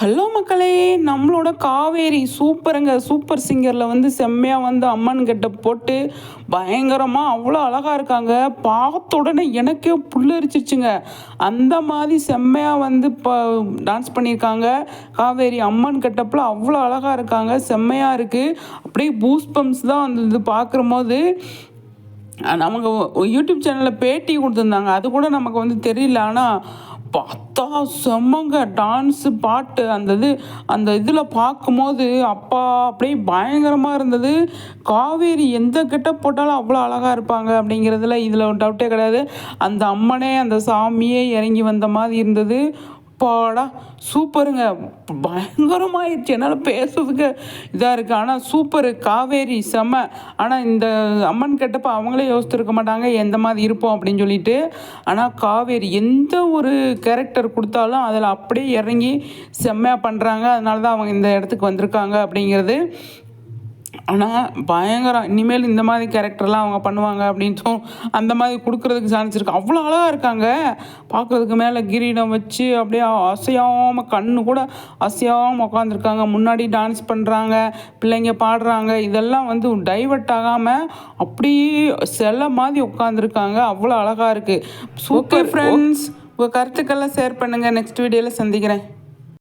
Hello மக்களே, நம்மளோட காவேரி சூப்பருங்க. சூப்பர் சிங்கரில் வந்து செம்மையாக வந்து அம்மன் கிட்ட போட்டு பயங்கரமாக அவ்வளோ அழகாக இருக்காங்க. பார்த்த உடனே எனக்கே புல்லரிச்சிருச்சுங்க. அந்த மாதிரி செம்மையாக வந்து இப்போ டான்ஸ் பண்ணியிருக்காங்க. காவேரி அம்மன் கெட்டப்பில் அவ்வளோ அழகாக இருக்காங்க. செம்மையாக இருக்குது. அப்படியே பூஸ் பம்ப்ஸ் தான் வந்து இது பார்க்குற போது நமக்கு யூடியூப் சேனலில் பேட்டி கொடுத்துருந்தாங்க. அது கூட நமக்கு வந்து தெரியல. ஆனால் பார்த்தா செம்மங்க டான்ஸு பாட்டு அந்த இதில் பார்க்கும்போது அப்பா அப்படியே பயங்கரமாக இருந்தது. காவேரி எந்த கெட்டப் போட்டாலும் அவ்வளோ அழகாக இருப்பாங்க அப்படிங்கிறதுல இதில் ஒரு டவுட்டே கிடையாது. அந்த அம்மனே அந்த சாமியே இறங்கி வந்த மாதிரி இருந்தது. அப்பாடா சூப்பருங்க. பயங்கரமாயிடுச்சு. என்னால் பேசுறதுக்கு இதாக இருக்குது. ஆனால் சூப்பரு காவேரி செம்ம. ஆனால் இந்த அம்மன் கெட்டப்போ அவங்களே யோசித்துருக்க மாட்டாங்க எந்த மாதிரி இருப்போம் அப்படின்னு சொல்லிட்டு. ஆனால் காவேரி எந்த ஒரு கேரக்டர் கொடுத்தாலும் அதில் அப்படியே இறங்கி செம்மையாக பண்ணுறாங்க. அதனால தான் அவங்க இந்த இடத்துக்கு வந்திருக்காங்க அப்படிங்கிறது. ஆனால் பயங்கரம். இனிமேல் இந்த மாதிரி கேரக்டர்லாம் அவங்க பண்ணுவாங்க அப்படின்னு அந்த மாதிரி கொடுக்குறதுக்கு சான்ஸ் இருக்குது. அவ்வளோ அழகாக இருக்காங்க பார்க்குறதுக்கு. மேலே கிரீடம் வச்சு அப்படியே அசையாமல் கண்ணு கூட அசையாமல் உட்காந்துருக்காங்க. முன்னாடி டான்ஸ் பண்ணுறாங்க, பிள்ளைங்க பாடுறாங்க. இதெல்லாம் வந்து டைவர்ட் ஆகாமல் அப்படியே சிலை மாதிரி உட்காந்துருக்காங்க. அவ்வளோ அழகாக இருக்குது. Super friends. உங்கள் கருத்துக்கள்லாம் ஷேர் பண்ணுங்கள். நெக்ஸ்ட் வீடியோவில் சந்திக்கிறேன்.